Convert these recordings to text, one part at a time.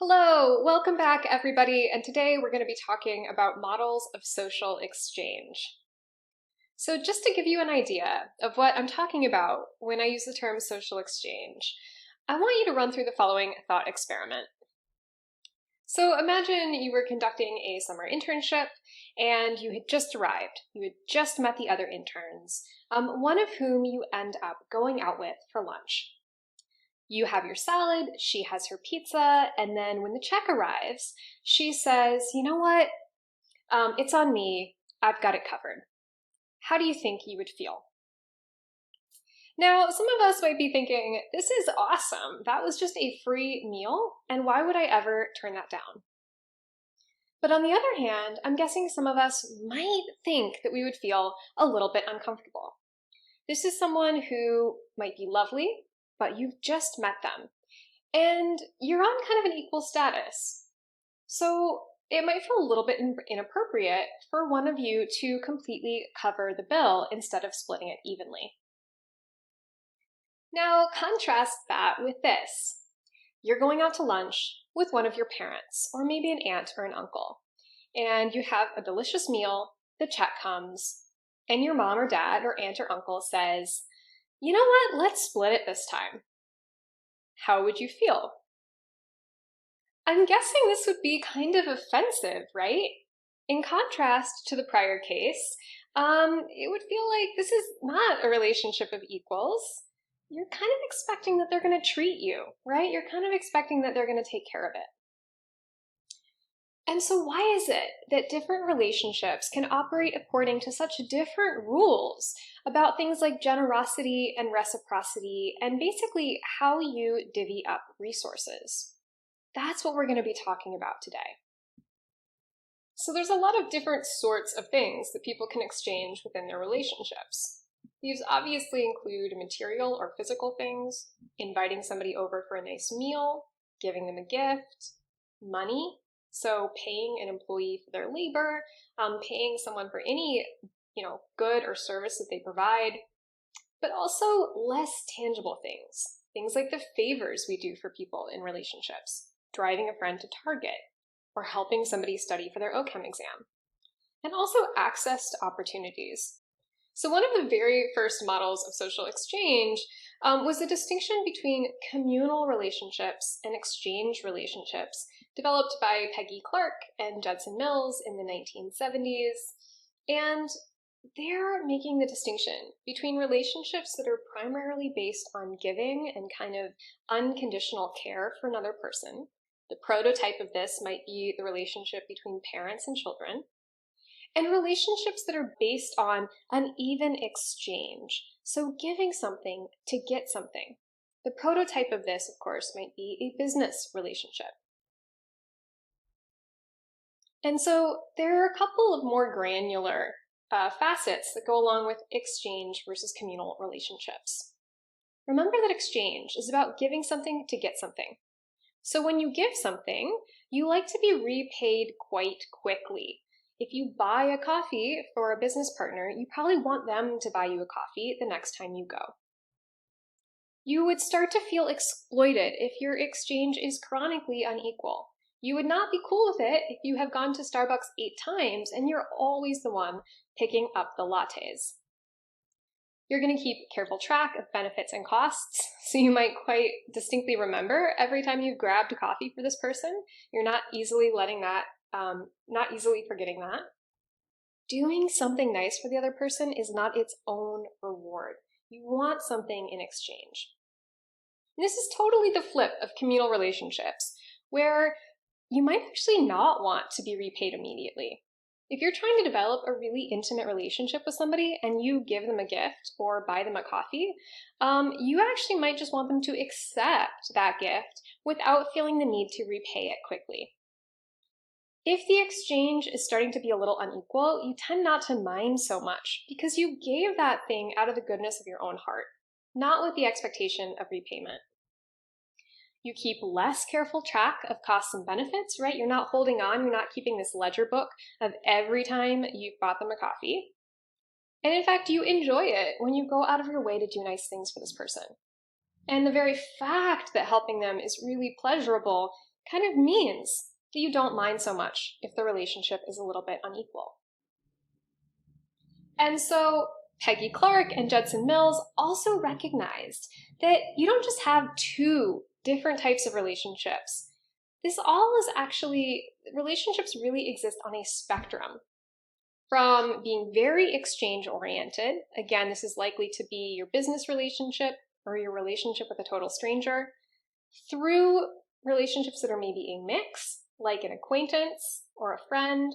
Hello, welcome back everybody, and today we're going to be talking about models of social exchange. So just to give you an idea of what I'm talking about when I use the term social exchange, I want you to run through the following thought experiment. So imagine you were conducting a summer internship and you had just arrived. You had just met the other interns, one of whom you end up going out with for lunch. You have your salad, she has her pizza, and then when the check arrives, she says, you know what? It's on me. I've got it covered. How do you think you would feel? Now, some of us might be thinking, this is awesome. That was just a free meal, and why would I ever turn that down? But on the other hand, I'm guessing some of us might think that we would feel a little bit uncomfortable. This is someone who might be lovely, but you've just met them, and you're on kind of an equal status. So it might feel a little bit inappropriate for one of you to completely cover the bill instead of splitting it evenly. Now contrast that with this. You're going out to lunch with one of your parents, or maybe an aunt or an uncle, and you have a delicious meal, the check comes, and your mom or dad or aunt or uncle says, you know what, let's split it this time. How would you feel? I'm guessing this would be kind of offensive, right? In contrast to the prior case, it would feel like this is not a relationship of equals. You're kind of expecting that they're going to treat you, right? You're kind of expecting that they're going to take care of it. And so why is it that different relationships can operate according to such different rules about things like generosity and reciprocity and basically how you divvy up resources? That's what we're going to be talking about today. So there's a lot of different sorts of things that people can exchange within their relationships. These obviously include material or physical things, inviting somebody over for a nice meal, giving them a gift, money, so paying an employee for their labor, paying someone for any good or service that they provide, but also less tangible things like the favors we do for people in relationships, driving a friend to Target, or helping somebody study for their OChem exam, and also access to opportunities. So one of the very first models of social exchange was the distinction between communal relationships and exchange relationships, developed by Peggy Clark and Judson Mills in the 1970s. And they're making the distinction between relationships that are primarily based on giving and kind of unconditional care for another person. The prototype of this might be the relationship between parents and children. And relationships that are based on an even exchange, so giving something to get something. The prototype of this, of course, might be a business relationship. And so there are a couple of more granular facets that go along with exchange versus communal relationships. Remember that exchange is about giving something to get something. So when you give something, you like to be repaid quite quickly. If you buy a coffee for a business partner, you probably want them to buy you a coffee the next time you go. You would start to feel exploited if your exchange is chronically unequal. You would not be cool with it if you have gone to Starbucks 8 times and you're always the one picking up the lattes. You're going to keep careful track of benefits and costs, so you might quite distinctly remember every time you've grabbed a coffee for this person. You're not easily not easily forgetting that. Doing something nice for the other person is not its own reward. You want something in exchange. And this is totally the flip of communal relationships, where you might actually not want to be repaid immediately. If you're trying to develop a really intimate relationship with somebody and you give them a gift or buy them a coffee, you actually might just want them to accept that gift without feeling the need to repay it quickly. If the exchange is starting to be a little unequal, you tend not to mind so much because you gave that thing out of the goodness of your own heart, not with the expectation of repayment. You keep less careful track of costs and benefits, right? You're not holding on, you're not keeping this ledger book of every time you've bought them a coffee. And in fact, you enjoy it when you go out of your way to do nice things for this person. And the very fact that helping them is really pleasurable kind of means that you don't mind so much if the relationship is a little bit unequal. And so Peggy Clark and Judson Mills also recognized that you don't just have two different types of relationships. This all is actually, relationships really exist on a spectrum. From being very exchange-oriented, again, this is likely to be your business relationship or your relationship with a total stranger, through relationships that are maybe a mix, like an acquaintance or a friend,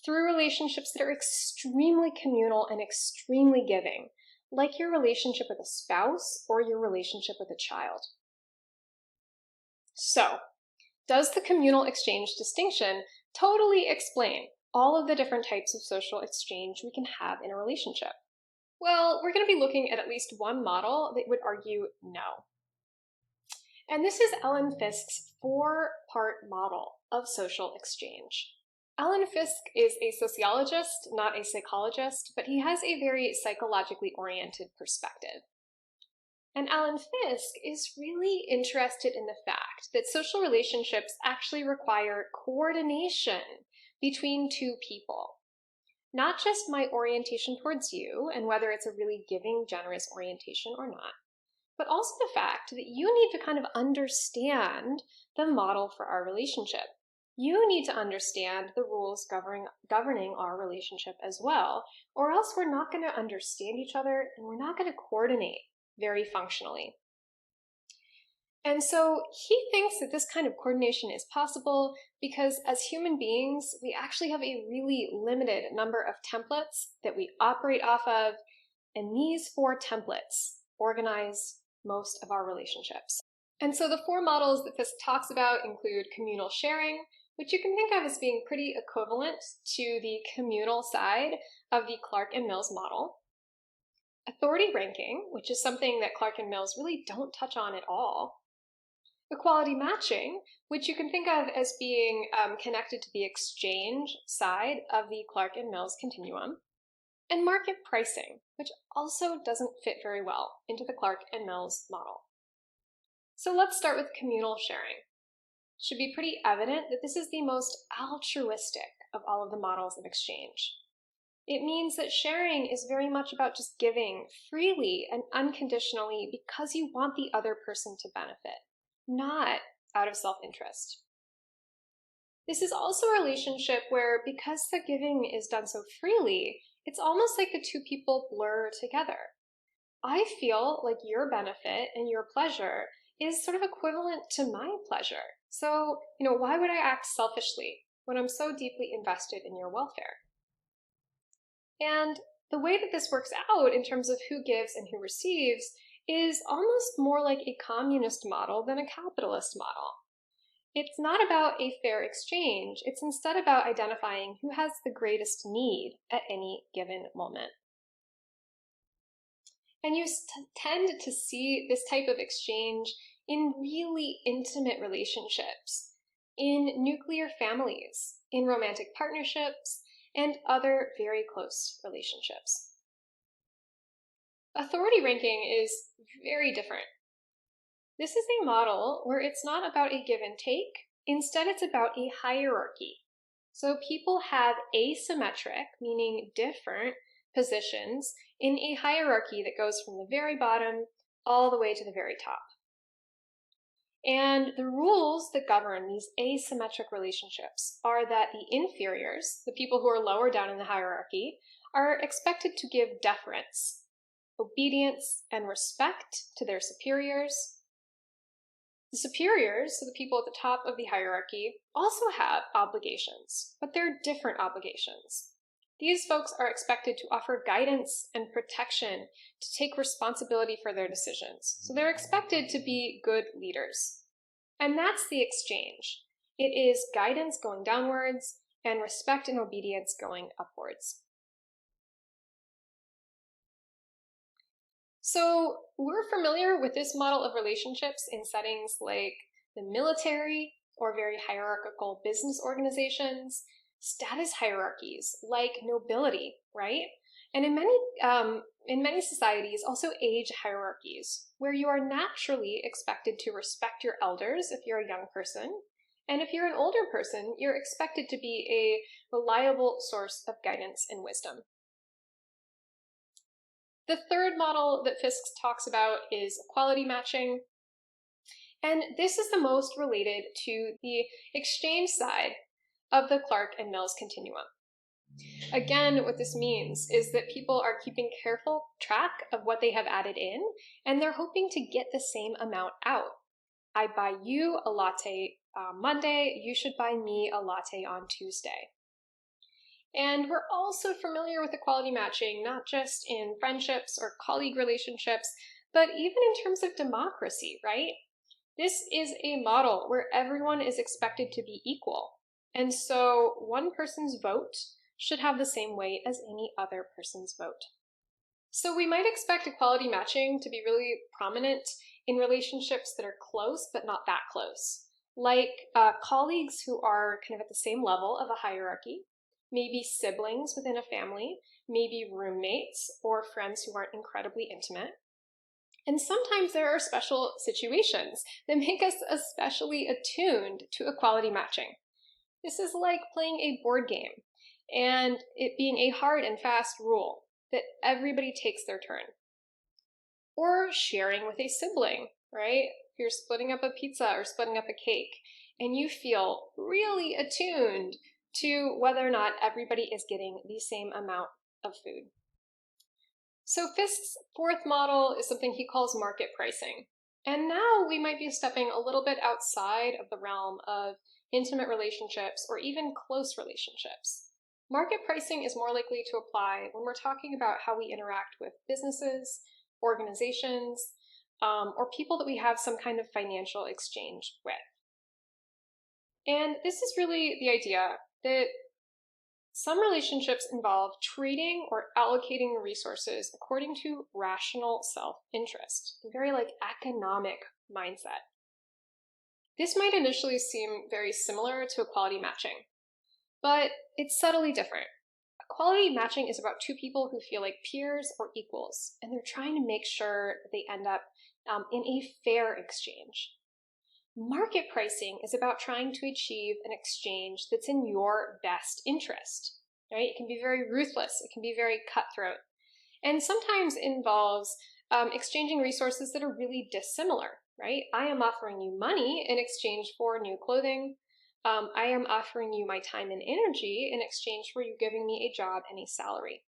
through relationships that are extremely communal and extremely giving, like your relationship with a spouse or your relationship with a child. So, does the communal exchange distinction totally explain all of the different types of social exchange we can have in a relationship? Well, we're going to be looking at least one model that would argue no. And this is Ellen Fiske's four-part model of social exchange. Ellen Fiske is a sociologist, not a psychologist, but he has a very psychologically oriented perspective. And Ellen Fiske is really interested in the fact that social relationships actually require coordination between two people. Not just my orientation towards you and whether it's a really giving, generous orientation or not, but also the fact that you need to kind of understand the model for our relationship. You need to understand the rules governing our relationship as well, or else we're not going to understand each other and we're not going to coordinate very functionally. And so he thinks that this kind of coordination is possible because as human beings, we actually have a really limited number of templates that we operate off of, and these four templates organize most of our relationships. And so the four models that Fiske talks about include communal sharing, which you can think of as being pretty equivalent to the communal side of the Clark and Mills model. Authority ranking, which is something that Clark and Mills really don't touch on at all. Equality matching, which you can think of as being connected to the exchange side of the Clark and Mills continuum. And market pricing, which also doesn't fit very well into the Clark and Mills model. So let's start with communal sharing. It should be pretty evident that this is the most altruistic of all of the models of exchange. It means that sharing is very much about just giving freely and unconditionally because you want the other person to benefit, not out of self-interest. This is also a relationship where, because the giving is done so freely, it's almost like the two people blur together. I feel like your benefit and your pleasure is sort of equivalent to my pleasure. So, why would I act selfishly when I'm so deeply invested in your welfare? And the way that this works out in terms of who gives and who receives is almost more like a communist model than a capitalist model. It's not about a fair exchange, it's instead about identifying who has the greatest need at any given moment. And you tend to see this type of exchange in really intimate relationships, in nuclear families, in romantic partnerships, and other very close relationships. Authority ranking is very different. This is a model where it's not about a give and take, instead it's about a hierarchy. So people have asymmetric, meaning different, positions in a hierarchy that goes from the very bottom all the way to the very top. And the rules that govern these asymmetric relationships are that the inferiors, the people who are lower down in the hierarchy, are expected to give deference, obedience, and respect to their superiors. The superiors, so the people at the top of the hierarchy, also have obligations, but they're different obligations. These folks are expected to offer guidance and protection, to take responsibility for their decisions. So they're expected to be good leaders. And that's the exchange. It is guidance going downwards and respect and obedience going upwards. So we're familiar with this model of relationships in settings like the military or very hierarchical business organizations, status hierarchies like nobility, right? And in many societies, also age hierarchies, where you are naturally expected to respect your elders if you're a young person, And if you're an older person, you're expected to be a reliable source of guidance and wisdom. The third model that Fiske talks about is equality matching. And this is the most related to the exchange side of the Clark and Mills continuum. Again, what this means is that people are keeping careful track of what they have added in, and they're hoping to get the same amount out. I buy you a latte Monday, you should buy me a latte on Tuesday. And we're also familiar with equality matching, not just in friendships or colleague relationships, but even in terms of democracy, right? This is a model where everyone is expected to be equal. And so one person's vote should have the same weight as any other person's vote. So we might expect equality matching to be really prominent in relationships that are close, but not that close. Like colleagues who are kind of at the same level of a hierarchy, maybe siblings within a family, maybe roommates or friends who aren't incredibly intimate. And sometimes there are special situations that make us especially attuned to equality matching. This is like playing a board game and it being a hard and fast rule that everybody takes their turn. Or sharing with a sibling, right? If you're splitting up a pizza or splitting up a cake and you feel really attuned to whether or not everybody is getting the same amount of food. So Fiske's fourth model is something he calls market pricing. And now we might be stepping a little bit outside of the realm of intimate relationships or even close relationships. Market pricing is more likely to apply when we're talking about how we interact with businesses, organizations, or people that we have some kind of financial exchange with. And this is really the idea that some relationships involve trading or allocating resources according to rational self-interest, a very economic mindset. This might initially seem very similar to equality matching, but it's subtly different. Equality matching is about two people who feel like peers or equals, and they're trying to make sure that they end up in a fair exchange. Market pricing is about trying to achieve an exchange that's in your best interest, right? It can be very ruthless. It can be very cutthroat. And sometimes involves exchanging resources that are really dissimilar, right? I am offering you money in exchange for new clothing. I am offering you my time and energy in exchange for you giving me a job and a salary.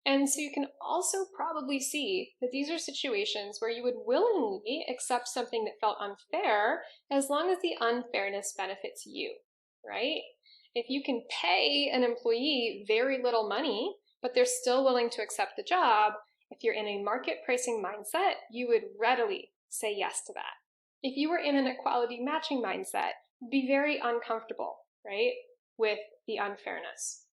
And so you can also probably see that these are situations where you would willingly accept something that felt unfair as long as the unfairness benefits you, right? If you can pay an employee very little money, but they're still willing to accept the job, if you're in a market pricing mindset, you would readily say yes to that. If you were in an equality matching mindset, you'd be very uncomfortable, right, with the unfairness.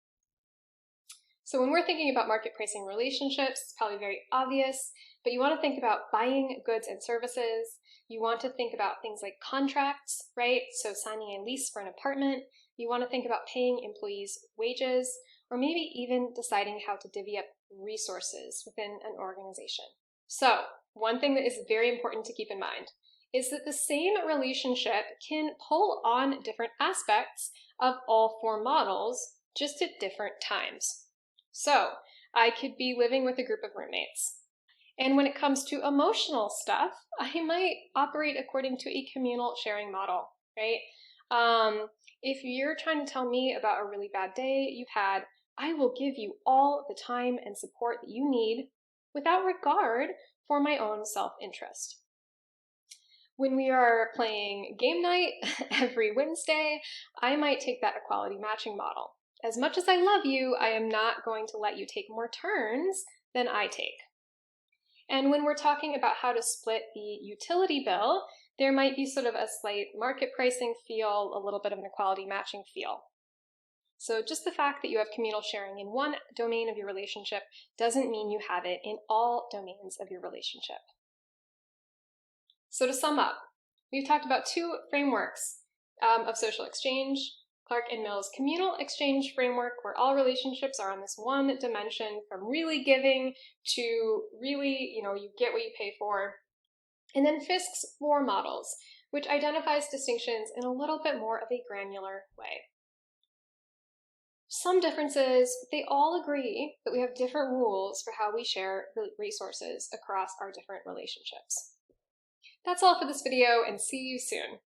So when we're thinking about market pricing relationships, it's probably very obvious, but you want to think about buying goods and services. You want to think about things like contracts, right? So signing a lease for an apartment. You want to think about paying employees wages, or maybe even deciding how to divvy up resources within an organization. So one thing that is very important to keep in mind is that the same relationship can pull on different aspects of all four models, just at different times. So I could be living with a group of roommates. And when it comes to emotional stuff, I might operate according to a communal sharing model, right? If you're trying to tell me about a really bad day you've had, I will give you all the time and support that you need without regard for my own self-interest. When we are playing game night every Wednesday, I might take that equality matching model. As much as I love you, I am not going to let you take more turns than I take. And when we're talking about how to split the utility bill, there might be sort of a slight market pricing feel, a little bit of an equality matching feel. So just the fact that you have communal sharing in one domain of your relationship doesn't mean you have it in all domains of your relationship. So to sum up, we've talked about two frameworks of social exchange. Clark and Mills' communal exchange framework, where all relationships are on this one dimension, from really giving to really, you get what you pay for. And then Fiske's four models, which identifies distinctions in a little bit more of a granular way. Some differences, they all agree that we have different rules for how we share resources across our different relationships. That's all for this video, and see you soon.